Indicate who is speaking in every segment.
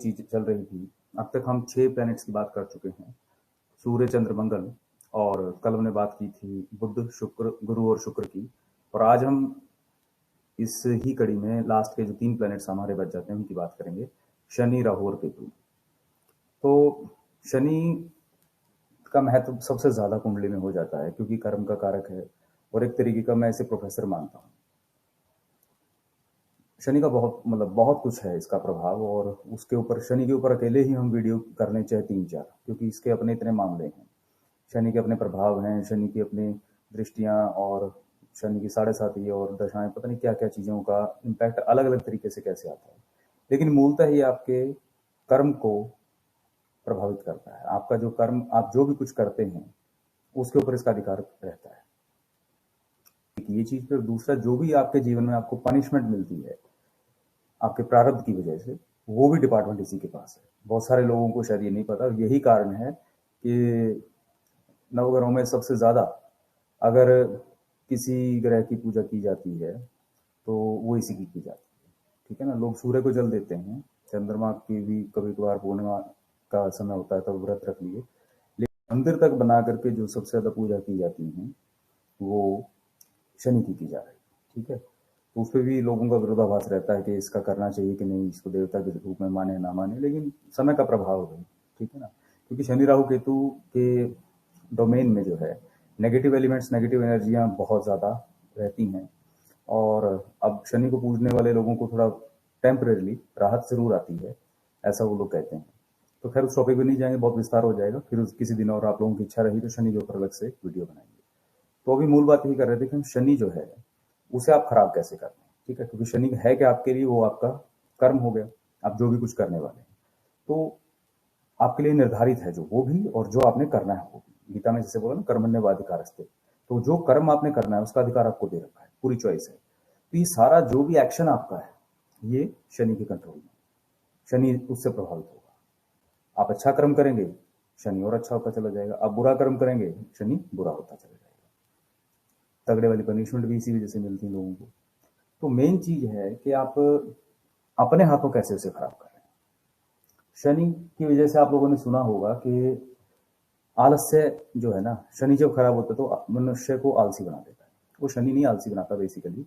Speaker 1: चीज चल रही थी। अब तक हम 6 प्लैनेट्स की बात कर चुके हैं, सूर्य, चंद्र, मंगल। और कल हमने बात की थी बुध, शुक्र, गुरु और शुक्र की। और आज हम इस ही कड़ी में लास्ट के जो 3 प्लैनेट्स हमारे बच जाते हैं उनकी बात करेंगे, शनि, राहु और केतु। तो शनि का महत्व सबसे ज्यादा कुंडली में हो जाता है क्योंकि कर्म का कारक है, और एक तरीके का मैं इसे प्रोफेसर मानता हूँ। शनि का बहुत कुछ है इसका प्रभाव, और उसके ऊपर शनि के ऊपर अकेले ही हम वीडियो कर लें चाहे 3-4, क्योंकि इसके अपने इतने मामले हैं। शनि के अपने प्रभाव हैं, शनि की अपनी दृष्टियां, और शनि की 7.5 और दशाएं, पता नहीं क्या क्या चीज़ों का इम्पैक्ट अलग अलग तरीके से कैसे आता है। लेकिन मूलतः ये आपके कर्म को प्रभावित करता है। आपका जो कर्म, आप जो भी कुछ करते हैं उसके ऊपर इसका अधिकार रहता है। ये चीज। फिर दूसरा, जो भी आपके जीवन में आपको पनिशमेंट मिलती है आपके प्रारब्ध की वजह से, वो भी डिपार्टमेंट इसी के पास है। बहुत सारे लोगों को शायद ये नहीं पता, यही कारण है कि नवग्रहों में सबसे ज्यादा अगर किसी ग्रह की पूजा की जाती है तो वो इसी की जाती है। ठीक है ना। लोग सूर्य को जल देते हैं, चंद्रमा की भी कभी कभार पूर्णिमा का समय होता है तब व्रत रख लिए, लेकिन मंदिर तक बना करके जो सबसे ज्यादा पूजा की जाती है वो शनि की जा रही है। ठीक है। तो उस पर भी लोगों का विरोधाभास रहता है कि इसका करना चाहिए कि नहीं, इसको देवता के रूप में माने ना माने, लेकिन समय का प्रभाव है। ठीक है ना। क्योंकि शनि राहु केतु के डोमेन में जो है नेगेटिव एलिमेंट्स, नेगेटिव एनर्जियां बहुत ज़्यादा रहती हैं। और अब शनि को पूजने वाले लोगों को थोड़ा टेम्परेली राहत जरूर आती है, ऐसा वो लोग कहते हैं। तो खैर उस टॉपिक पे नहीं जाएंगे, बहुत विस्तार हो जाएगा। फिर किसी दिन और आप लोगों की इच्छा रही तो शनि के ऊपर अलग से वीडियो बनाएंगे। तो अभी मूल बात यही कर रहे थे कि हम शनि जो है उसे आप खराब कैसे करते हैं। ठीक है। क्योंकि शनि है क्या आपके लिए, वो आपका कर्म हो गया, आप जो भी कुछ करने वाले हैं तो आपके लिए निर्धारित है जो वो भी, और जो आपने करना है वो भी। गीता में जैसे बोला ना, कर्मण्येवाधिकारस्ते, तो जो कर्म आपने करना है उसका अधिकार आपको दे रखा है, पूरी चॉइस है। तो ये सारा जो भी एक्शन आपका है ये शनि के कंट्रोल में, शनि उससे प्रभावित होगा। आप अच्छा कर्म करेंगे शनि और अच्छा होता चला जाएगा, आप बुरा कर्म करेंगे शनि बुरा होता चला जाएगा। तगड़े वाली पनिशमेंट भी इसी वजह से मिलती है लोगों को। तो मेन चीज है कि आप अपने हाथों कैसे उसे खराब कर रहे हैं। शनि की वजह से आप लोगों ने सुना होगा कि आलस्य जो है ना, शनि जब खराब होता है तो मनुष्य को आलसी बना देता है। वो शनि नहीं आलसी बनाता, बेसिकली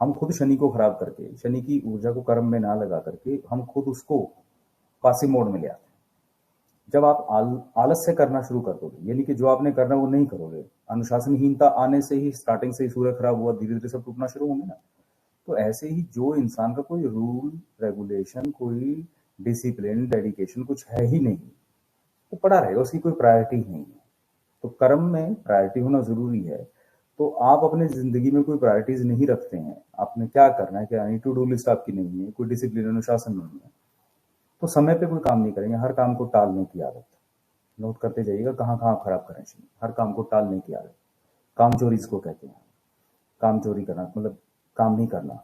Speaker 1: हम खुद शनि को खराब करके, शनि की ऊर्जा को कर्म में ना लगा करके हम खुद उसको पासिव मोड में ले आते हैं। जब आप आलस्य करना शुरू कर दोगे, यानी कि जो आपने करना वो नहीं करोगे, अनुशासनहीनता आने से ही, स्टार्टिंग से ही सूर्य खराब हुआ, धीरे धीरे सब टूटना शुरू होंगे ना। तो ऐसे ही जो इंसान का कोई रूल रेगुलेशन, कोई डिसिप्लिन, डेडिकेशन कुछ है ही नहीं, वो पड़ा रहेगा, उसकी कोई प्रायोरिटी नहीं है। तो कर्म में प्रायोरिटी होना जरूरी है। तो आप अपने जिंदगी में कोई प्रायोरिटीज नहीं रखते हैं, आपने क्या करना है क्या नहीं, टू डू लिस्ट आपकी नहीं है, कोई डिसिप्लिन अनुशासन नहीं है, तो समय पे कोई काम नहीं करेंगे। हर काम को टालने की आदत, नोट करते जाइएगा कहाँ कहाँ आप खराब करें। हर काम को टालने की आदत, काम चोरी इसको कहते हैं। काम चोरी करना मतलब काम नहीं करना,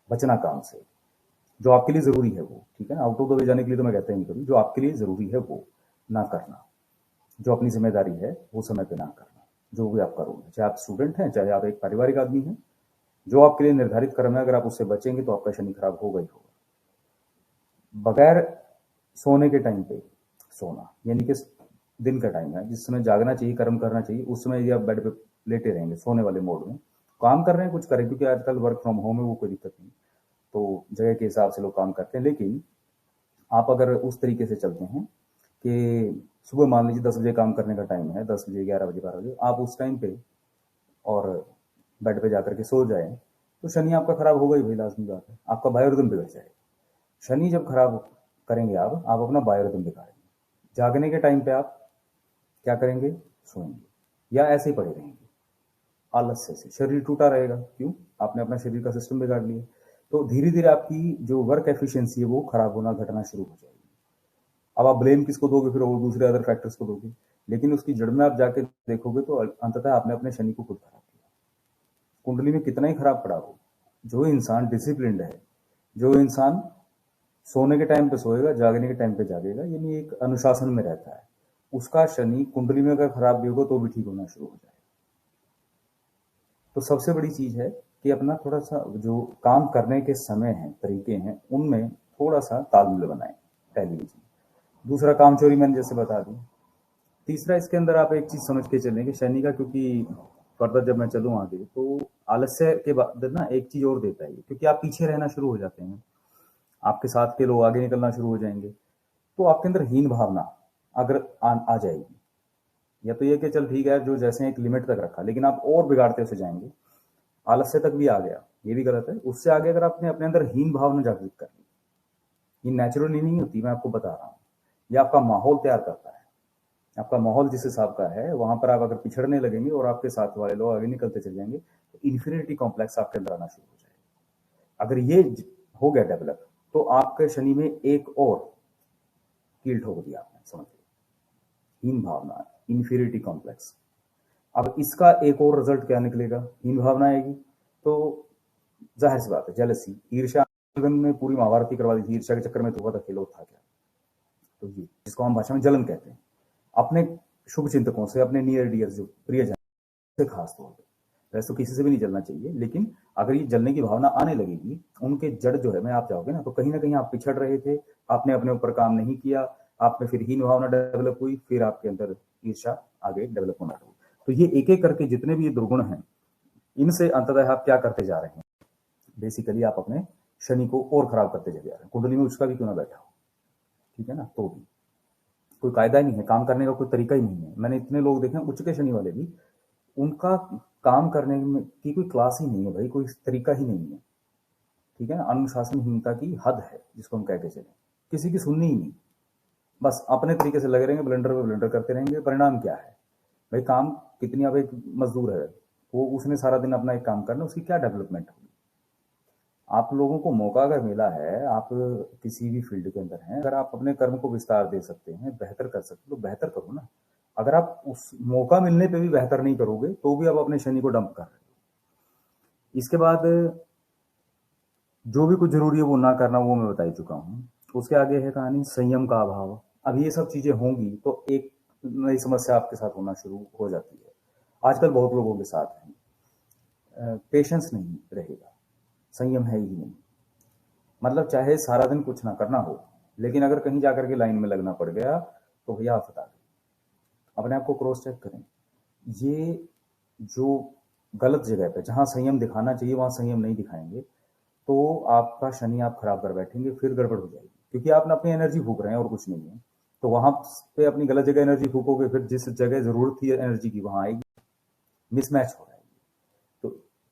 Speaker 1: बचना काम से। जो आपके लिए जरूरी है वो, ठीक है ना, आउट ऑफ द वे जाने के लिए तो मैं कहता ही नहीं कभी। जो आपके लिए जरूरी है वो ना करना, जो अपनी जिम्मेदारी है वो समय पे ना करना, जो भी आपका रोल है, चाहे आप स्टूडेंट हैं चाहे आप एक पारिवारिक आदमी हैं, जो आपके लिए निर्धारित कर्म है, अगर आप उससे बचेंगे तो आपका शनि खराब होगा ही होगा। बगैर सोने के टाइम पे सोना, यानी कि दिन का टाइम है जिस समय जागना चाहिए, कर्म करना चाहिए, उस समय यदि आप बेड पे लेटे रहेंगे सोने वाले मोड में, काम कर रहे हैं कुछ करें, क्योंकि आजकल वर्क फ्रॉम होम है, वो कोई दिक्कत नहीं, तो जगह के हिसाब से लोग काम करते हैं। लेकिन आप अगर उस तरीके से चलते हैं कि सुबह मान लीजिए 10 बजे काम करने का टाइम है, 10 बजे, 11 बजे, 12 बजे, आप उस टाइम पे और बेड पे जाकर के सो जाए, तो शनि आपका खराब होगा ही भाई, लाजमी बात है, आपका बायोरिदम बिगड़ जाएगा। शनि जब खराब करेंगे आप अपना बायोरिदम बिगाड़ेंगे। जागने के टाइम पे आप क्या करेंगे, सोएंगे या ऐसे ही पड़े रहेंगे आलस्य से, शरीर टूटा रहेगा। क्यों, आपने अपना शरीर का सिस्टम बिगाड़ लिया। तो धीरे धीरे आपकी जो वर्क एफिशिएंसी है वो खराब होना, घटना शुरू हो जाएगी। अब आप ब्लेम किसको दोगे, फिर वो दूसरे अदर फैक्टर्स को दोगे, लेकिन उसकी जड़ में आप जाके देखोगे तो अंततः आपने अपने शनि को खुद खराब किया। कुंडली में कितना ही खराब पड़ा हो, जो इंसान डिसिप्लिन्ड है, जो इंसान सोने के टाइम पे सोएगा, जागने के टाइम पे जागेगा, यानी एक अनुशासन में रहता है, उसका शनि कुंडली में अगर खराब भी होगा तो भी ठीक होना शुरू हो जाएगा। तो सबसे बड़ी चीज है कि अपना थोड़ा सा जो काम करने के समय हैं, तरीके हैं, उनमें थोड़ा सा तालमेल बनाएं। टेलीविजन। दूसरा कामचोरी मैंने जैसे बता दी। तीसरा इसके अंदर आप एक चीज समझ के चलें कि शनि का, क्योंकि फर्दर जब मैं चलूँ आगे तो आलस्य के बाद ना एक चीज और देता है ये, क्योंकि आप पीछे रहना शुरू हो जाते हैं, आपके साथ के लोग आगे निकलना शुरू हो जाएंगे, तो आपके अंदर हीन भावना अगर आ जाएगी, या तो ये कि चल ठीक है जो जैसे एक लिमिट तक रखा, लेकिन आप और बिगाड़ते उसे जाएंगे, आलस्य तक भी आ गया, ये भी गलत है। उससे आगे अगर आपने अपने अंदर हीन भावना जागृत कर ली, ये नेचुरली नहीं होती, मैं आपको बता रहा हूँ, ये आपका माहौल तैयार करता है। आपका माहौल जिस हिसाब का है वहां पर आप अगर पिछड़ने लगेंगे और आपके साथ वाले लोग आगे निकलते चले जाएंगे, तो इन्फीरियरिटी कॉम्प्लेक्स आपके अंदर आना शुरू हो जाएगा। अगर ये हो गया डेवलप, तो आपके शनि में एक और कील ठोक दिया आपने, समझ लीजिए, हीन भावना, इन्फीरियरिटी कॉम्प्लेक्स। अब इसका एक और रिजल्ट क्या निकलेगा, हीन भावना आएगी तो जाहिर सी बात है जेलसी, ईर्ष्या ने पूरी महाभारत की करवा दी थी, ईर्ष्या के चक्कर में तो हुआ था खेलो था क्या, तो ये जिसको हम भाषा में जलन कहते हैं, अपने शुभ चिंतकों से, अपने नियर डियर जो प्रियजन से खास तौर पर, वैसे तो किसी से भी नहीं जलना चाहिए, लेकिन अगर ये जलने की भावना आने लगेगी, उनके जड़ जो है में आप जाओगे ना, तो कहीं ना कहीं आप पिछड़ रहे थे, आपने अपने ऊपर काम नहीं किया, आप में फिर हीन भावना डेवलप हुई, फिर आपके अंदर ईर्ष्या आगे डेवलप होना शुरू। तो ये एक एक करके जितने भी ये दुर्गुण हैं, इनसे अंततः आप क्या करते जा रहे हैं, बेसिकली आप अपने शनि को और खराब करते जा रहे हैं, कुंडली में उसका भी क्यों ना बैठा हो, ठीक है ना, तो भी कोई कायदा ही नहीं है, काम करने का कोई तरीका ही नहीं है। मैंने इतने लोग देखे उच्च के शनि वाले भी, उनका काम करने में की कोई क्लास ही नहीं है भाई, कोई तरीका ही नहीं है, ठीक है ना, अनुशासनहीनता की हद है जिसको हम कह के चले, किसी की सुननी ही नहीं, बस अपने तरीके से लगे रहेंगे, ब्लेंडर पे ब्लेंडर करते रहेंगे। परिणाम क्या है भाई, काम कितनी, अब एक मजदूर है वो, उसने सारा दिन अपना एक काम करना, उसकी क्या डेवलपमेंट होगी। आप लोगों को मौका अगर मिला है, आप किसी भी फील्ड के अंदर हैं, अगर आप अपने कर्म को विस्तार दे सकते हैं, बेहतर कर सकते हो, तो बेहतर करो ना। अगर आप उस मौका मिलने पे भी बेहतर नहीं करोगे, तो भी आप अपने शनि को डंप कर रहे हो। इसके बाद जो भी कुछ जरूरी है वो ना करना, वो मैं बता ही चुका हूँ। उसके आगे है कहानी संयम का अभाव। अब ये सब चीजें होंगी तो एक नई समस्या आपके साथ होना शुरू हो जाती है। आजकल बहुत लोगों के साथ है, पेशेंस नहीं रहेगा, संयम है ही नहीं। मतलब चाहे सारा दिन कुछ ना करना हो, लेकिन अगर कहीं जाकर के लाइन में लगना पड़ गया तो भैया आप बता दें, अपने आप को क्रॉस चेक करें। ये जो गलत जगह पे जहां संयम दिखाना चाहिए वहां संयम नहीं दिखाएंगे, तो आपका शनि आप खराब कर बैठेंगे, फिर गड़बड़ हो जाएगी, क्योंकि आपने अपनी एनर्जी फूक रहे हैं और कुछ नहीं है। तो वहां पे अपनी गलत जगह एनर्जी फूकोगे, फिर जिस जगह जरूरत थी एनर्जी की वहां आएगी, मिसमैच हो रहा है। तो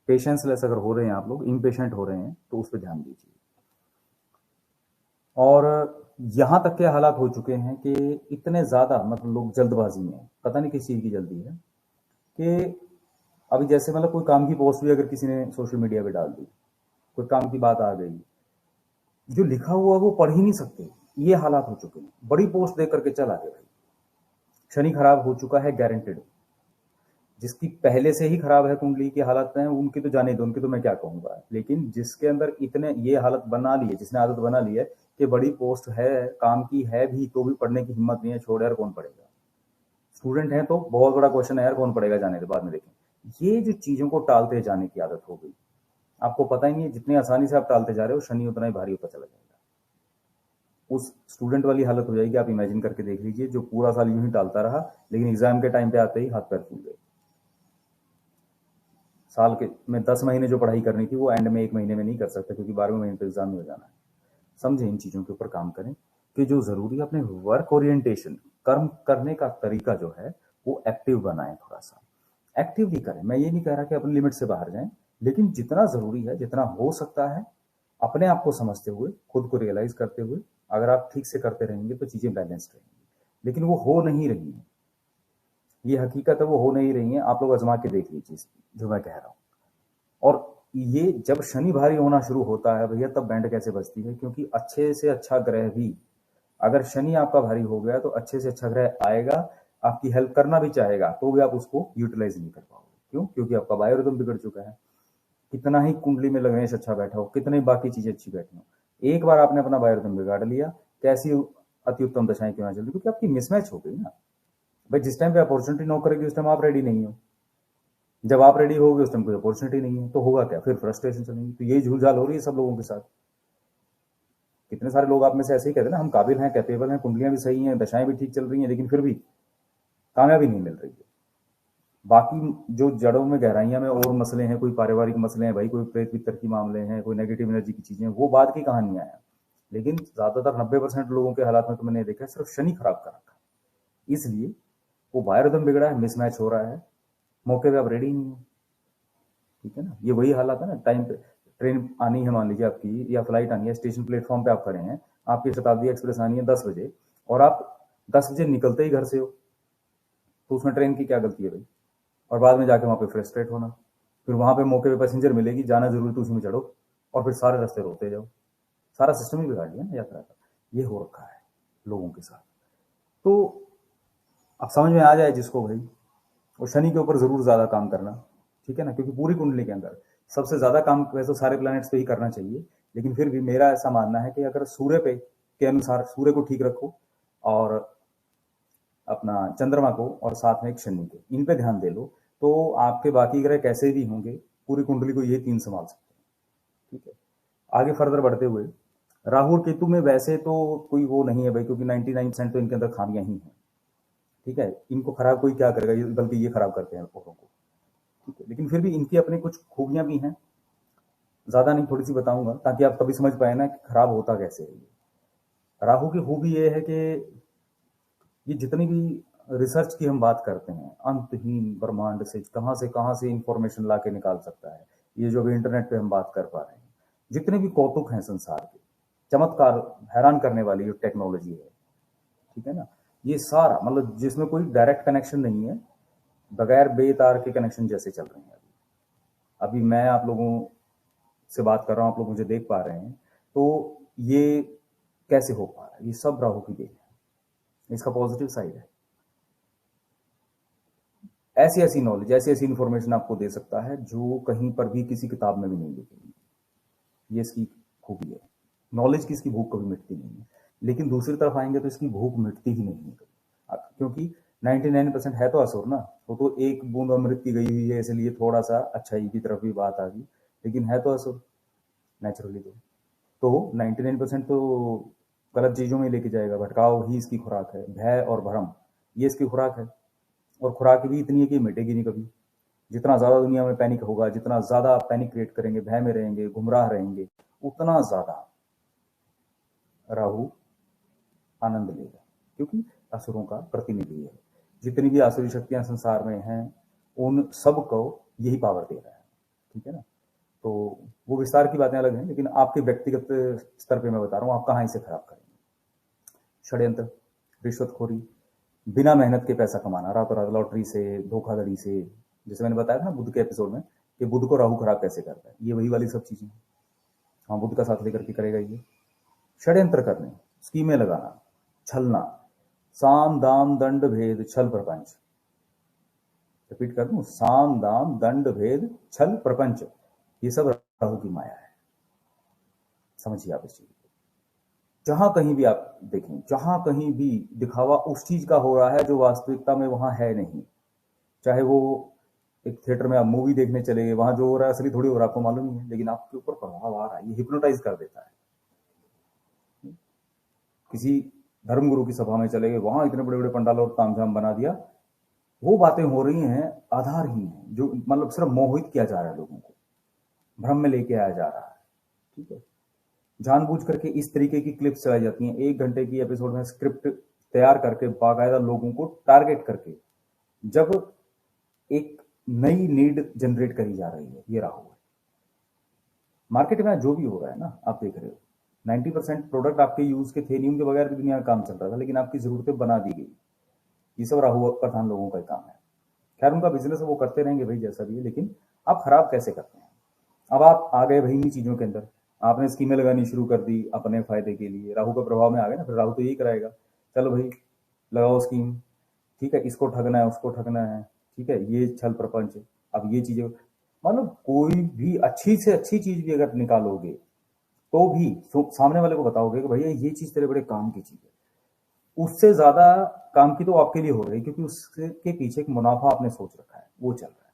Speaker 1: पेशेंसलेस अगर हो रहे हैं आप लोग, इम्पेशेंट हो रहे हैं, तो उस पर ध्यान दीजिए। और यहां तक के हालात हो चुके हैं कि इतने ज्यादा, मतलब लोग जल्दबाजी में, पता नहीं किस चीज की जल्दी है, कि अभी जैसे मतलब कोई काम की पोस्ट भी अगर किसी ने सोशल मीडिया पे डाल दी, कोई काम की बात आ गई, जो लिखा हुआ वो पढ़ ही नहीं सकते, ये हालात हो चुके हैं। बड़ी पोस्ट देख करके चला गया भाई, शनि खराब हो चुका है गारंटेड। जिसकी पहले से ही खराब है कुंडली की हालत में, उनकी तो जाने दो, उनकी तो मैं क्या कहूंगा, लेकिन जिसके अंदर इतने ये हालत बना ली है, जिसने आदत बना ली है कि बड़ी पोस्ट है, काम की है भी, तो भी पढ़ने की हिम्मत नहीं है, छोड़ यार कौन पढ़ेगा। स्टूडेंट है तो बहुत बड़ा क्वेश्चन है यार, कौन पढ़ेगा, जाने के बाद में देखें। ये जो चीजों को टालते जाने की आदत हो गई, आपको पता ही नहीं है, जितनी आसानी से आप टालते जा रहे हो, शनि उतना ही भारी होता चला जाएगा। उस स्टूडेंट वाली हालत हो जाएगी, आप इमेजिन करके देख लीजिए, जो पूरा साल यूं ही टालता रहा, लेकिन एग्जाम के टाइम पे आते ही हाथ पैर फूल गए। साल के में 10 महीने जो पढ़ाई करनी थी वो एंड में 1 महीने में नहीं कर सकता, क्योंकि 12वें महीने तो एग्जाम में हो जाना है। समझे, इन चीजों के ऊपर काम करें कि जो जरूरी है, अपने वर्क ओरिएंटेशन, कर्म करने का तरीका जो है वो एक्टिव बनाएं, थोड़ा सा एक्टिवली करें। मैं ये नहीं कह रहा कि अपनी लिमिट से बाहर जाएं, लेकिन जितना जरूरी है, जितना हो सकता है, अपने आप को समझते हुए, खुद को रियलाइज करते हुए, अगर आप ठीक से करते रहेंगे तो चीजें बैलेंस्ड रहेंगी। लेकिन वो हो नहीं रही है, ये हकीकत है, वो हो नहीं रही है। आप लोग आजमा के देख लीजिए जो मैं कह रहा हूँ। और ये जब शनि भारी होना शुरू होता है भैया, तब बैंड कैसे बजती है, क्योंकि अच्छे से अच्छा ग्रह भी, अगर शनि आपका भारी हो गया तो अच्छे से अच्छा ग्रह आएगा, आपकी हेल्प करना भी चाहेगा, तो भी आप उसको यूटिलाइज नहीं कर पाओगे। क्यों? क्योंकि आपका बायोरिदम बिगड़ चुका है। कितना ही कुंडली में गणेश अच्छा बैठा हो, कितनी बाकी चीजें अच्छी बैठी हो, एक बार आपने अपना बायोरिदम बिगाड़ लिया, कैसी अति उत्तम दशाएं क्यों ना चलती, क्योंकि आपकी मिसमैच हो गई ना भाई। जिस टाइम पे अपॉर्चुनिटी नॉक करेगी उस टाइम आप रेडी नहीं हो, जब आप रेडी होगे उस टाइम कोई अपॉर्चुनिटी नहीं है, तो होगा क्या, फिर फ्रस्ट्रेशन चलेंगी। तो यही झूलझाल हो रही है सब लोगों के साथ, कितने सारे लोग आप में से ऐसे ही कहते हैं ना, हम काबिल हैं, कैपेबल हैं, कुंडलियां भी सही हैं, दशाएं भी ठीक चल रही हैं, लेकिन फिर भी कामयाबी नहीं मिल रही है। बाकी जो जड़ों में गहराइयां में और मसले हैं, कोई पारिवारिक मसले हैं भाई, कोई प्रेत पितर की मामले हैं, कोई नेगेटिव एनर्जी की चीजें, वो बाद की कहानियां हैं। लेकिन ज्यादातर 90% लोगों के हालात में तो मैंने देखा है सिर्फ शनि खराब कर रखा है, इसलिए वो बाहर एकदम बिगड़ा है, मिसमैच हो रहा है, मौके पे आप रेडी नहीं हो। ठीक है ना, ये वही हालात है ना, टाइम पे ट्रेन आनी है मान लीजिए आपकी, या फ्लाइट आनी है, स्टेशन प्लेटफॉर्म पे आप खड़े हैं, आपकी शताब्दी एक्सप्रेस आनी है 10 बजे, और आप 10 बजे निकलते ही घर से हो, तो उसमें ट्रेन की क्या गलती है भाई? और बाद में जाके वहां पे फ्रस्ट्रेट होना, फिर वहां पे मौके पे पैसेंजर मिलेगी, जाना जरूरी तो उसमें चढ़ो, और फिर सारे रास्ते रोते जाओ। सारा सिस्टम ही बिगाड़ लिया ना यात्रा का, ये हो रखा है लोगों के साथ। तो अब समझ में आ जाए जिसको भाई, और शनि के ऊपर जरूर ज्यादा काम करना, ठीक है ना, क्योंकि पूरी कुंडली के अंदर सबसे ज्यादा काम वैसे तो सारे प्लैनेट्स पे ही करना चाहिए, लेकिन फिर भी मेरा ऐसा मानना है कि अगर सूर्य पे के अनुसार सूर्य को ठीक रखो, और अपना चंद्रमा को, और साथ में एक शनि को, इन पे ध्यान दे लो, तो आपके बाकी ग्रह कैसे भी होंगे, पूरी कुंडली को ये 3 संभाल सकते हैं। ठीक है, आगे फर्दर बढ़ते हुए, राहु और केतु में वैसे तो कोई वो नहीं है भाई, क्योंकि 99% तो इनके अंदर खामियां ही हैं। ठीक है, इनको खराब कोई क्या करेगा, बल्कि ये खराब करते हैं औरों को। ठीक है, लेकिन फिर भी इनकी अपनी कुछ खूबियां भी हैं, ज्यादा नहीं, थोड़ी सी बताऊंगा ताकि आप कभी समझ पाए ना कि खराब होता कैसे है ये। राहु की खूबी ये है कि ये जितनी भी रिसर्च की हम बात करते हैं, अंतहीन ब्रह्मांड से कहां से इंफॉर्मेशन ला के निकाल सकता है, ये जो भी इंटरनेट पे हम बात कर पा रहे हैं, जितने भी कौतुक हैं संसार के, चमत्कार, हैरान करने वाली जो टेक्नोलॉजी है, ठीक है ना, ये सारा मतलब जिसमें कोई डायरेक्ट कनेक्शन नहीं है, बगैर बेतार के कनेक्शन जैसे चल रहे हैं अभी मैं आप लोगों से बात कर रहा हूं, आप लोग मुझे देख पा रहे हैं, तो ये कैसे हो पा रहा है? ये सब राहु की देन है, इसका पॉजिटिव साइड है। ऐसी ऐसी नॉलेज, ऐसी ऐसी इंफॉर्मेशन आपको दे सकता है जो कहीं पर भी किसी किताब में भी नहीं लिखेगी, ये इसकी खूबी है। नॉलेज की इसकी भूख कभी मिटती नहीं है, लेकिन दूसरी तरफ आएंगे तो इसकी भूख मिटती ही नहीं है क्योंकि 99% है तो असुर ना, वो तो एक बूंद अमृत की गई हुई है, इसलिए थोड़ा सा अच्छाई की तरफ भी बात आ गई, लेकिन है तो असुर नेचुरली। तो 99% तो गलत चीजों में लेके जाएगा, भटकाव ही इसकी खुराक है, भय और भ्रम ये इसकी खुराक है, और खुराक भी इतनी है कि मिटेगी नहीं कभी। जितना ज्यादा दुनिया में पैनिक होगा, जितना ज्यादा आप पैनिक क्रिएट करेंगे, भय में रहेंगे, गुमराह रहेंगे, उतना ज्यादा राहु आनंद लेगा, क्योंकि असुरों का प्रतिनिधि है। जितनी भी आसुरी शक्तियां संसार में हैं, उन सब को यही पावर दे रहा है। ठीक है ना, तो वो विस्तार की बातें अलग हैं, लेकिन आपके व्यक्तिगत स्तर पे मैं बता रहा हूँ आप कहाँ इसे खराब करेंगे। षड्यंत्र, रिश्वतखोरी, बिना मेहनत के पैसा कमाना, रातों रात लॉटरी से, धोखाधड़ी से, जैसे मैंने बताया था ना बुध के एपिसोड में कि बुध को राहु खराब कैसे करता है, ये वही वाली सब चीजें। हाँ, बुध का साथ लेकर के करेगा ये। षड्यंत्र करने, स्कीमें लगाना, छलना, साम दाम दंड भेद छल प्रपंच। रिपीट कर दूं, साम दाम दंड भेद छल प्रपंच, ये सब राहु की माया है। समझिए आप इस चीज को। जहां कहीं भी आप देखें, जहां कहीं भी दिखावा उस चीज का हो रहा है जो वास्तविकता में वहां है नहीं। चाहे वो एक थिएटर में आप मूवी देखने चले गए, वहां जो हो रहा है असली थोड़ी हो रहा है, आपको मालूम नहीं है, लेकिन आपके ऊपर प्रभाव आ रहा है, ये हिप्नोटाइज कर देता है। किसी धर्मगुरु की सभा में चले गए, वहां इतने बड़े बड़े पंडाल और तामझाम बना दिया, वो बातें हो रही हैं आधारहीन है, जो मतलब सिर्फ मोहित किया जा रहा है लोगों को, भ्रम में लेके आया जा रहा है। ठीक है, जानबूझ करके इस तरीके की क्लिप्स चलाई जाती हैं, 1 घंटे की एपिसोड में स्क्रिप्ट तैयार करके बाकायदा लोगों को टारगेट करके, जब एक नई नीड जनरेट करी जा रही है। ये राहु है। मार्केट में जो भी हो रहा है ना, आप देख रहे हो 90% प्रोडक्ट आपके यूज के थे नहीं, उनके बगैर भी दुनिया में काम चल रहा था, लेकिन आपकी जरूरतें बना दी गई। ये सब राहु प्रधान लोगों का काम है। खैर, उनका बिजनेस है, वो करते रहेंगे भाई जैसा भी है, लेकिन आप खराब कैसे करते हैं? अब आप आ गए भाई इन्हीं चीजों के अंदर, आपने स्कीमें लगानी शुरू कर दी अपने फायदे के लिए, राहु का प्रभाव में आ गए ना, फिर राहु तो यही कराएगा, चलो भाई लगाओ स्कीम, ठीक है, इसको ठगना है, उसको ठगना है, ठीक है, ये छल प्रपंच। अब ये चीजें मतलब कोई भी अच्छी से अच्छी चीज भी अगर निकालोगे तो भी सामने वाले को बताओगे कि भैया ये चीज तेरे बड़े काम की चीज है, उससे ज्यादा काम की तो आपके लिए हो रही है, क्योंकि उसके पीछे एक मुनाफा आपने सोच रखा है, वो चल रहा है।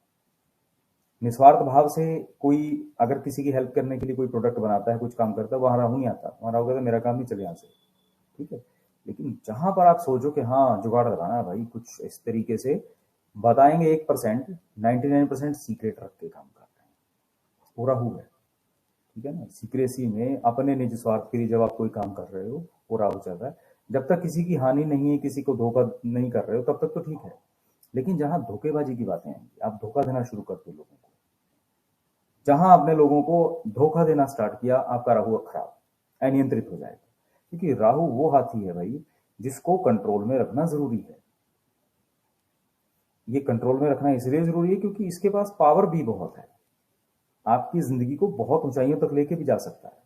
Speaker 1: निस्वार्थ भाव से कोई अगर किसी की हेल्प करने के लिए कोई प्रोडक्ट बनाता है, कुछ काम करता है, वहां राहु नहीं आता, वहां राहु कहता है मेरा काम नहीं चले यहाँ से, ठीक है। लेकिन जहां पर आप सोचो कि हाँ जुगाड़ लगाना है भाई, कुछ इस तरीके से बताएंगे, 1%, 99% सीक्रेट रख के काम कर रहे हैं, वो राहु है, ठीक है ना। सीक्रेसी में अपने निज स्वार्थ के लिए जब आप कोई काम कर रहे हो, वो राहु चल रहा है। जब तक किसी की हानि नहीं है, किसी को धोखा नहीं कर रहे हो, तब तक तो ठीक है। लेकिन जहां धोखेबाजी की बातें आएंगी, आप धोखा देना शुरू करते हो लोगों को, जहां आपने लोगों को धोखा देना स्टार्ट किया, आपका राहु खराब, अनियंत्रित हो जाएगा। क्योंकि राहु वो हाथी है भाई जिसको कंट्रोल में रखना जरूरी है। ये कंट्रोल में रखना इसलिए जरूरी है क्योंकि इसके पास पावर भी बहुत है, आपकी जिंदगी को बहुत ऊंचाइयों तक लेके भी जा सकता है।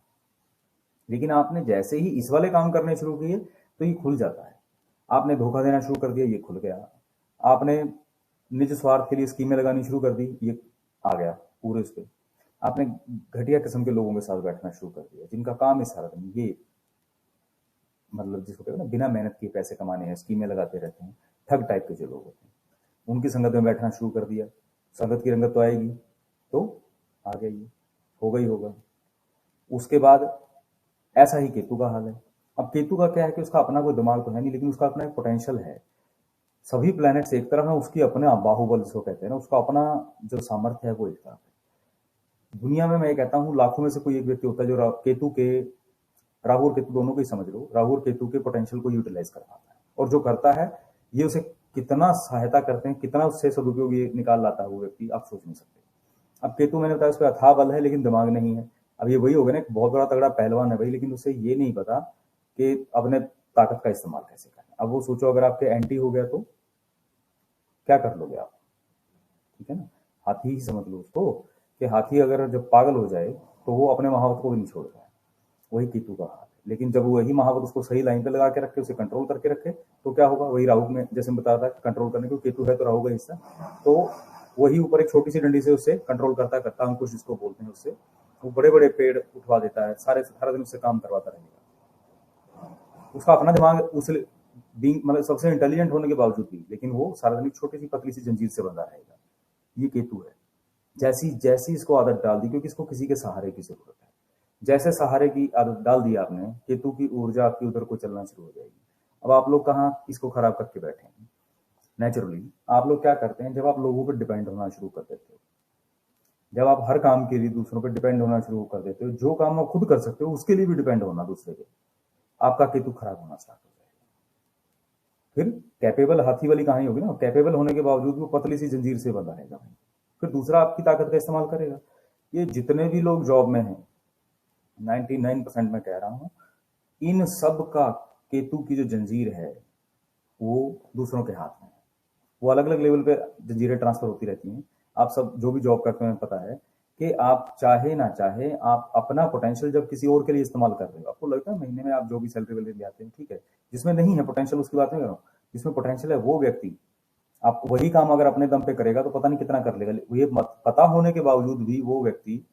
Speaker 1: लेकिन आपने जैसे ही इस वाले काम करने शुरू किए तो ये खुल जाता है। आपने धोखा देना शुरू कर दिया, ये खुल गया। आपने निज स्वार्थ के लिए स्कीमें लगानी शुरू कर दी, ये आ गया पूरे उस पर। आपने घटिया किस्म के लोगों के साथ बैठना शुरू कर दिया, जिनका काम है सारा दिन ये, मतलब जिसको कहते हैं ना बिना मेहनत किए पैसे कमाने हैं, स्कीमें लगाते रहते हैं, ठग टाइप के जो लोग होते हैं, उनकी संगत में बैठना शुरू कर दिया। संगत की रंगत तो आएगी, तो आ गया, ये होगा ही होगा। उसके बाद ऐसा ही केतु का हाल है। अब केतु का क्या है कि उसका अपना कोई दिमाग तो है नहीं, लेकिन उसका अपना एक पोटेंशियल है। सभी प्लैनेट्स एक तरफ है, उसकी अपने बाहुबल जिसको कहते हैं ना, उसका अपना जो सामर्थ्य है वो एक तरफ है। दुनिया में मैं कहता हूँ लाखों में से कोई एक व्यक्ति होता है जो केतु के, राहु और केतु दोनों को ही समझ लो, राहु और केतु के पोटेंशियल को यूटिलाइज कर पाता है। और जो करता है ये उसे कितना सहायता करते हैं, कितना उससे सदुपयोग ये निकाल लाता है वो व्यक्ति, आप सोच नहीं सकते। अब केतु मैंने बताया उसका अथाह बल है लेकिन दिमाग नहीं है। अब ये वही हो गया ना, बहुत बड़ा तगड़ा पहलवान है भाई, लेकिन उसे ये नहीं पता कि अपने ताकत का इस्तेमाल कैसे करें। अब वो सोचो अगर आपके एंटी हो गया तो क्या कर लोगे आप, ठीक है ना। हाथी ही समझ लो उसको, कि हाथी अगर जब पागल हो जाए तो वो अपने महावत को भी नहीं छोड़ता है, वही केतु का हाथ है। लेकिन जब वही महावत उसको सही लाइन पे लगा के रखे, उसे कंट्रोल करके रखे, तो क्या होगा, वही राहु में जैसे बताया था कंट्रोल करने को, केतु है तो राहु का हिस्सा, तो वही ऊपर एक छोटी सी डंडी से उससे कंट्रोल करता करता, अंकुश जिसको बोलते हैं, उससे वो बड़े बड़े पेड़ उठवा देता है, सारा दिन उससे काम करवाता रहेगा। उसका अपना दिमाग उस बीइंग मतलब सबसे इंटेलिजेंट होने के बावजूद भी, लेकिन वो सारा दिन छोटी सी पतली सी जंजीर से बंधा रहेगा। ये केतु है। जैसी जैसी इसको आदत डाल दी, क्योंकि इसको किसी के सहारे की जरूरत है, जैसे सहारे की आदत डाल दी आपने, केतु की ऊर्जा आपकी उधर को चलना शुरू हो जाएगी। अब आप लोग कहाँ इसको खराब करके बैठे हैं। नेचुरली आप लोग क्या करते हैं, जब आप लोगों पर डिपेंड होना शुरू कर देते हो, जब आप हर काम के लिए दूसरों पर डिपेंड होना शुरू कर देते हो, जो काम आप खुद कर सकते हो उसके लिए भी डिपेंड होना दूसरे पे, आपका केतु खराब होना स्टार्ट हो जाएगा। फिर कैपेबल हाथी वाली कहानी होगी ना, कैपेबल होने के बावजूद वो पतली सी जंजीर से बंधा रहेगा, फिर दूसरा आपकी ताकत का इस्तेमाल करेगा। ये जितने भी लोग जॉब में हैं, 99% मैं कह रहा हूं, इन सब का केतु की जो जंजीर है वो दूसरों के हाथ में है। वो अलग अलग लेवल पे जंजीरें ट्रांसफर होती रहती हैं। आप सब जो भी जॉब करते हैं पता है कि आप चाहे ना चाहे, आप अपना पोटेंशियल जब किसी और के लिए इस्तेमाल कर रहे हो, आपको लगता है महीने में आप जो भी सैलरी वैलरी आते हैं, ठीक है, जिसमें नहीं है पोटेंशियल उसकी बात नहीं कर रहा हूँ, जिसमें पोटेंशियल है वो व्यक्ति आप वही काम अगर अपने दम पे करेगा तो पता नहीं कितना कर लेगा। ये पता होने के बावजूद भी वो व्यक्ति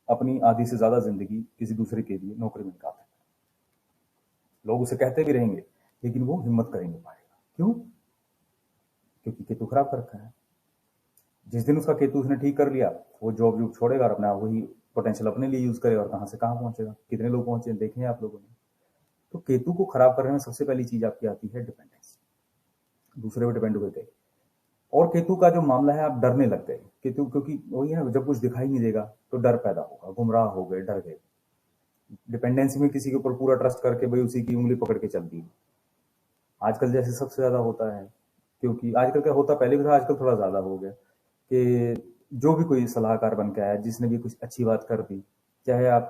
Speaker 1: अपनी आधी से ज्यादा जिंदगी किसी दूसरे के लिए नौकरी में निकालता है। लोग उसे कहते भी रहेंगे लेकिन वो हिम्मत कर ही नहीं पाएगा। क्यों? क्योंकि केतु खराब कर रखा है। जिस दिन उसका केतु उसने ठीक कर लिया, वो जॉब छोड़ेगा और अपना वही पोटेंशियल अपने लिए यूज करेगा, और कहां से कहां पहुंचेगा। कितने लोग पहुंचे देखें आप लोगों ने। तो केतु को खराब करने में सबसे पहली चीज आपकी आती है डिपेंडेंस, दूसरे पर डिपेंड हो गए। और केतु का जो मामला है, आप डरने लग गए केतु, क्योंकि वही है ना, जब कुछ दिखाई नहीं देगा तो डर पैदा होगा, गुमराह हो गए, डर गए। डिपेंडेंसी में किसी के ऊपर पूरा ट्रस्ट करके भाई उसी की उंगली पकड़ के चल दी। आजकल जैसे सबसे ज्यादा होता है, क्योंकि आजकल क्या होता, पहले भी था, आजकल थोड़ा ज्यादा हो गया, कि जो भी कोई सलाहकार बन के आया, जिसने भी कुछ अच्छी बात कर दी, चाहे आप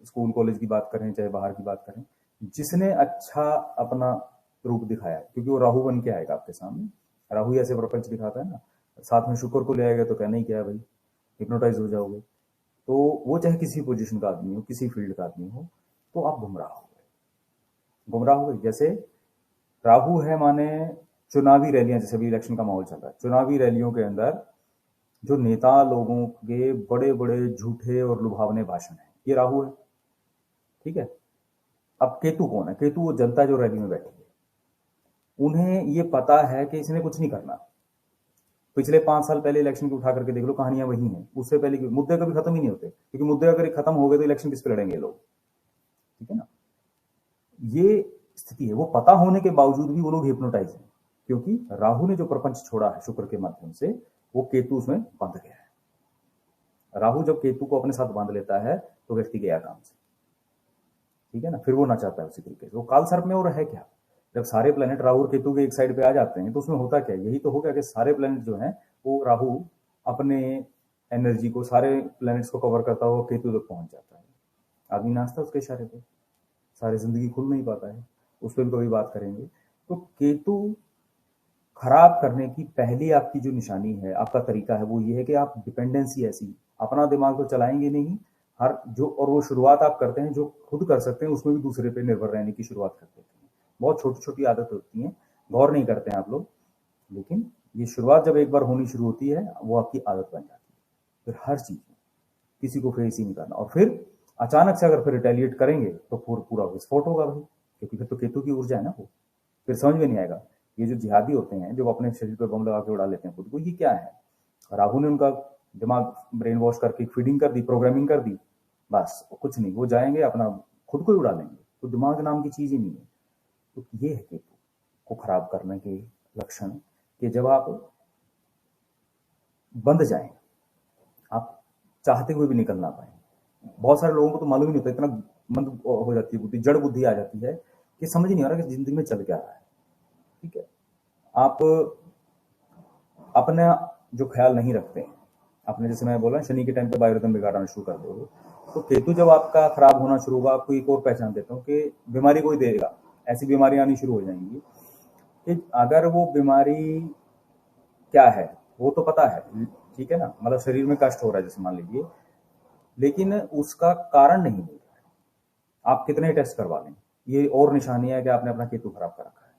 Speaker 1: स्कूल कॉलेज की बात करें चाहे बाहर की बात करें, जिसने अच्छा अपना रूप दिखाया, क्योंकि वो राहु बन के आएगा आपके सामने। राहु ही ऐसे प्रपंच दिखाता है ना, साथ में शुक्र को ले आएगा तो कहना ही क्या है भाई, हिप्नोटाइज हो जाओगे। तो वो चाहे किसी पोजीशन का आदमी हो, किसी फील्ड का आदमी हो, तो आप गुमराह हो गए, गुमराह हो गए। जैसे राहु है माने चुनावी रैलियां, जैसे भी इलेक्शन का माहौल चल रहा है, चुनावी रैलियों के अंदर जो नेता लोगों के बड़े बड़े झूठे और लुभावने भाषण है, ये राहु है, ठीक है। अब केतु कौन है? केतु वो जनता जो रैली में बैठी है, उन्हें ये पता है कि इसने कुछ नहीं करना, पिछले 5 साल पहले इलेक्शन की उठा करके देख लो, कहानियां वही हैं। उससे पहले की मुद्दे कभी खत्म ही नहीं होते, क्योंकि मुद्दे अगर खत्म हो गए तो इलेक्शन किस पे लड़ेंगे लोग, ठीक है ना। ये स्थिति है। वो पता होने के बावजूद भी वो लोग हिप्नोटाइज हैं, क्योंकि राहु ने जो प्रपंच छोड़ा है शुक्र के माध्यम से, वो केतु उसमें बंध गया है। राहु जब केतु को अपने साथ बांध लेता है तो व्यक्ति गया काम से, ठीक है ना। फिर वो ना चाहता है उसी तरीके से। वो काल सर्प में और है क्या, जब सारे प्लेनेट राहु और केतु के एक साइड पे आ जाते हैं तो उसमें होता क्या, यही तो होगा कि सारे प्लेनेट जो हैं वो राहु अपने एनर्जी को सारे प्लेनेट्स को कवर करता हुआ केतु तक पहुंच जाता है। आदमी नाचता है उसके इशारे पे, सारी जिंदगी खुल नहीं पाता है। उस पर भी कभी बात करेंगे। तो केतु खराब करने की पहली आपकी जो निशानी है, आपका तरीका है, वो ये है कि आप डिपेंडेंसी ऐसी, अपना दिमाग तो चलाएंगे नहीं, हर जो, और वो शुरुआत आप करते हैं जो खुद कर सकते हैं उसमें भी दूसरे पे निर्भर रहने की शुरुआत कर देते हैं। बहुत छोटी छोटी आदत होती है, गौर नहीं करते हैं आप लोग, लेकिन ये शुरुआत जब एक बार होनी शुरू होती है वो आपकी आदत बन जाती है। फिर हर चीज में किसी को फेस ही नहीं करना, और फिर अचानक से अगर फिर रिटेलिएट करेंगे तो पूरा विस्फोट होगा भाई, क्योंकि फिर तो केतु की ऊर्जा है ना वो, फिर समझ में नहीं आएगा। ये जो जिहादी होते हैं जो अपने शरीर पर बम लगा के उड़ा लेते हैं खुद को, ये क्या है, राहु ने उनका दिमाग ब्रेन वॉश करके फीडिंग कर दी, प्रोग्रामिंग कर दी, बस कुछ नहीं, वो जाएंगे अपना खुद को ही उड़ा लेंगे। तो दिमाग नाम की चीज ही नहीं है। तो ये है केतु को खराब करने के लक्षण, कि जब आप बंद जाएं, आप चाहते हुए भी निकल ना पाए। बहुत सारे लोगों को तो मालूम ही नहीं होता, इतना मंद हो जाती है बुद्धि, जड़ बुद्धि आ जाती है कि समझ ही नहीं आ रहा कि जिंदगी में चल क्या रहा है, ठीक है। आप अपना जो ख्याल नहीं रखते हैं, आपने जैसे मैं बोला शनि के टाइम पे बायोरिदम बिगाड़ना शुरू कर दोगे, तो केतु जब आपका खराब होना शुरू होगा, आपको एक और पहचान देता हूँ कि बीमारी कोई देगा, ऐसी बीमारियां आनी शुरू हो जाएंगी कि अगर वो बीमारी क्या है वो तो पता है, ठीक है ना, मतलब शरीर में कष्ट हो रहा है जैसे मान लीजिए, लेकिन उसका कारण नहीं मिल रहा है। आप कितने टेस्ट करवा लें, ये और निशानियां है कि आपने अपना केतु खराब कर रखा है।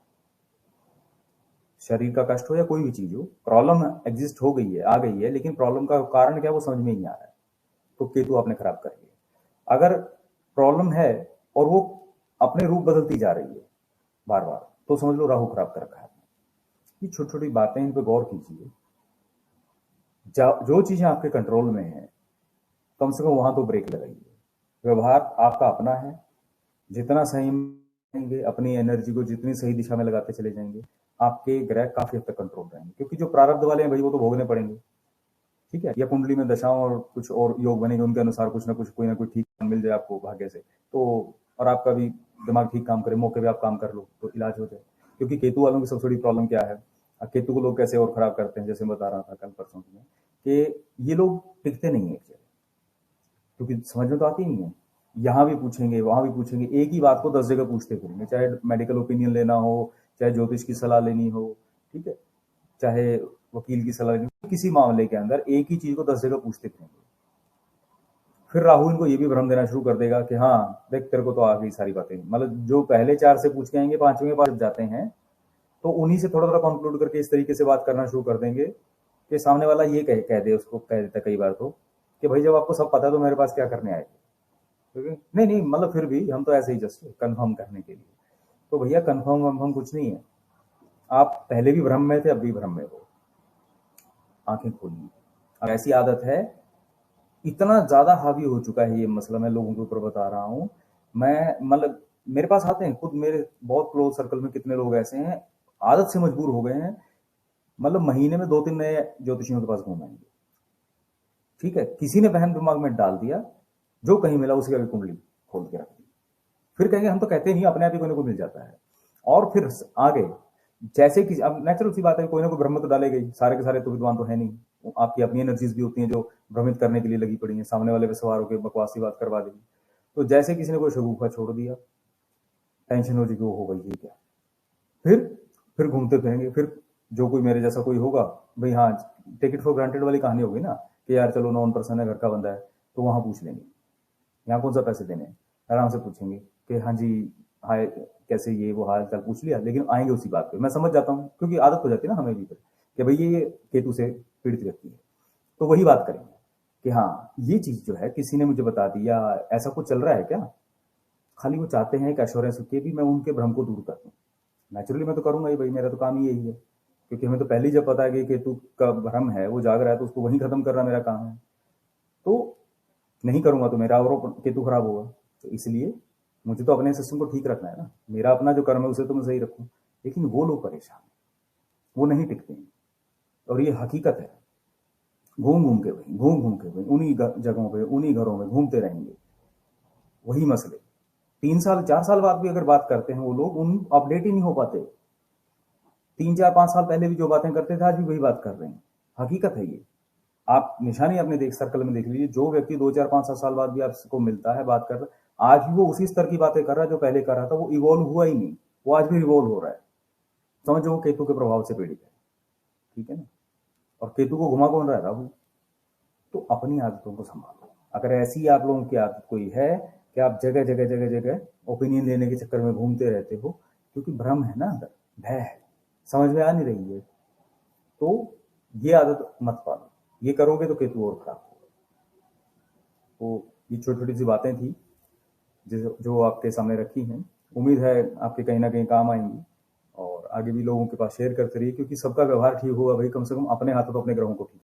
Speaker 1: शरीर का कष्ट हो या कोई भी चीज हो, प्रॉब्लम एग्जिस्ट हो गई है, आ गई है, लेकिन प्रॉब्लम का कारण क्या वो समझ में नहीं आ रहा है, तो केतु आपने खराब कर लिया। अगर प्रॉब्लम है और वो अपने रूप बदलती जा रही है बार बार, तो समझ लो राहु खराब कर रखा है। ये छोटी छोटी बातें, इन पर गौर कीजिए। जो चीजें आपके कंट्रोल में है, कम से कम वहां तो ब्रेक लगाइए। व्यवहार आपका अपना है, जितना सही रहेंगे, अपनी एनर्जी को जितनी सही दिशा में लगाते चले जाएंगे, आपके ग्रह काफी हद तक कंट्रोल रहेंगे। क्योंकि जो प्रारब्ध वाले हैं भाई वो तो भोगने पड़ेंगे, ठीक है। या कुंडली में दशाओं और कुछ और योग बनेंगे, उनके अनुसार कुछ ना कुछ कोई ना कोई ठीक मिल जाए आपको भाग्य से, तो और आपका भी दिमाग ठीक काम करे, मौके पे आप काम कर लो तो इलाज हो जाए। क्योंकि केतु वालों की सबसे बड़ी प्रॉब्लम क्या है, केतु को लोग कैसे और खराब करते हैं, जैसे मैं बता रहा था कल परसों में, कि ये लोग टिकते नहीं है, क्योंकि समझ में तो आती नहीं है। यहाँ भी पूछेंगे वहां भी पूछेंगे, एक ही बात को 10 जगह पूछते फिरेंगे, चाहे मेडिकल ओपिनियन लेना हो, चाहे ज्योतिष की सलाह लेनी हो, ठीक है, चाहे वकील की सलाह लेनी हो, किसी मामले के अंदर एक ही चीज को 10 जगह पूछते फिरेंगे। फिर राहु इनको ये भी भ्रम देना शुरू कर देगा कि हाँ देख तेरे को तो आ गई सारी बातें, मतलब जो पहले 4 से पूछ के आएंगे 5वें बार जाते हैं तो उन्हीं से थोड़ा थोड़ा कंक्लूड करके इस तरीके से बात करना शुरू कर देंगे कि सामने वाला ये कह दे, उसको कह देता कई बार तो कि भाई जब आपको सब पता है तो मेरे पास क्या करने आए, नहीं नहीं, मतलब फिर भी हम तो ऐसे ही जस्ट कंफर्म करने के लिए। तो भैया कंफर्म कुछ नहीं है, आप पहले भी भ्रम में थे, अब भी भ्रम में हो। आंखें खोलिए। अब ऐसी आदत है, इतना ज्यादा हावी हो चुका है ये मसला, मैं लोगों के ऊपर बता रहा हूँ। मैं मतलब मेरे पास आते हैं खुद, मेरे बहुत क्लोज सर्कल में कितने लोग ऐसे हैं आदत से मजबूर हो गए हैं, मतलब महीने में 2-3 नए ज्योतिषियों के पास घूमेंगे, ठीक है। किसी ने बहन दिमाग में डाल दिया, जो कहीं मिला उसकी अभी कुंडली खोल के रख दी, फिर कहेंगे हम तो कहते नहीं, अपने आप ही कोई ना कोई मिल जाता है। और फिर आगे जैसे कि अब नेचुरल सी बात है, कोई ना कोई भ्रम तो डालेगा ही, सारे के सारे तो विद्वान तो है नहीं, आपकी अपनी एनर्जीज भी होती हैं जो भ्रमित करने के लिए लगी पड़ी हैं, सामने वाले पे सवार होकर बकवासी बात करवा देगी। तो जैसे किसी ने कोई शगुफा छोड़ दिया, टेंशन हो जाएगी, वो हो गई क्या, फिर घूमते फिरेंगे, फिर जो कोई मेरे जैसा कोई होगा, भाई हाँ टेक इट फॉर ग्रांटेड वाली कहानी होगी ना, कि यार चलो नॉन पर्सन है, घर का बंदा है, तो वहां पूछ लेंगे यहाँ कौन सा पैसे देने, आराम से पूछेंगे कि हाँ जी हाय कैसे, ये वो हाल चाल पूछ लिया, लेकिन आएंगे उसी बात पे। मैं समझ जाता हूँ क्योंकि आदत हो जाती है ना हमें भी फिर कि भाई ये केतु से पीड़ित व्यक्ति है, तो वही बात करेंगे कि हाँ ये चीज जो है किसी ने मुझे बता दी, या ऐसा कुछ चल रहा है क्या। खाली वो चाहते हैं एक एश्योरेंस के भी मैं उनके भ्रम को दूर कर दूं। नेचुरली मैं तो करूंगा ही भाई, मेरा तो काम ही यही है, क्योंकि हमें तो पहले ही जब पता है कि केतु का भ्रम है, वो जाग रहा है, तो उसको वहीं खत्म करना मेरा काम है। तो नहीं करूंगा तो मेरा और केतु खराब होगा। तो इसलिए मुझे तो अपने सिस्टम को ठीक रखना है ना, मेरा अपना जो कर्म है उसे तो मैं सही रखूं। लेकिन वो लोग परेशान हैं, वो नहीं टिकते हैं, और ये हकीकत है। घूम घूम के वही, घूम घूम के वही, उन्हीं जगहों पे, उन्हीं घरों में घूमते रहेंगे, वही मसले। 3 साल 4 साल बाद भी अगर बात करते हैं वो लोग, उन अपडेट ही नहीं हो पाते। 3 4 5 साल पहले भी जो बातें करते थे, आज भी वही बात कर रहे हैं। हकीकत है ये। आप निशानी अपने देख सर्कल में देख लीजिए, जो व्यक्ति 2 4 5 7 साल बाद भी आपको मिलता है, बात कर रहा है, आज भी वो उसी स्तर की बातें कर रहा है जो पहले कर रहा था। वो इवॉल्व हुआ ही नहीं, वो आज भी रिवॉल्व हो रहा है। समझो वो केतु के प्रभाव से पीड़ित है, ठीक है ना। और केतु को घुमा कौन रहा है? राहु। तो अपनी आदतों को संभालो। अगर ऐसी आप लोगों की आदत कोई है कि आप जगह जगह जगह जगह ओपिनियन लेने के चक्कर में घूमते रहते हो, क्योंकि भ्रम है ना, अंदर भय है, समझ में आ नहीं रही है, तो ये आदत मत पालो। ये करोगे तो केतु और खराब होगा। तो ये छोटी छोटी सी बातें थी जो आपके सामने रखी हैं। उम्मीद है आपके कहीं ना कहीं काम आएंगी, और आगे भी लोगों के पास शेयर करते रहिए, क्योंकि सबका व्यवहार ठीक होगा भाई, कम से कम अपने हाथों तो अपने ग्रहों को ठीक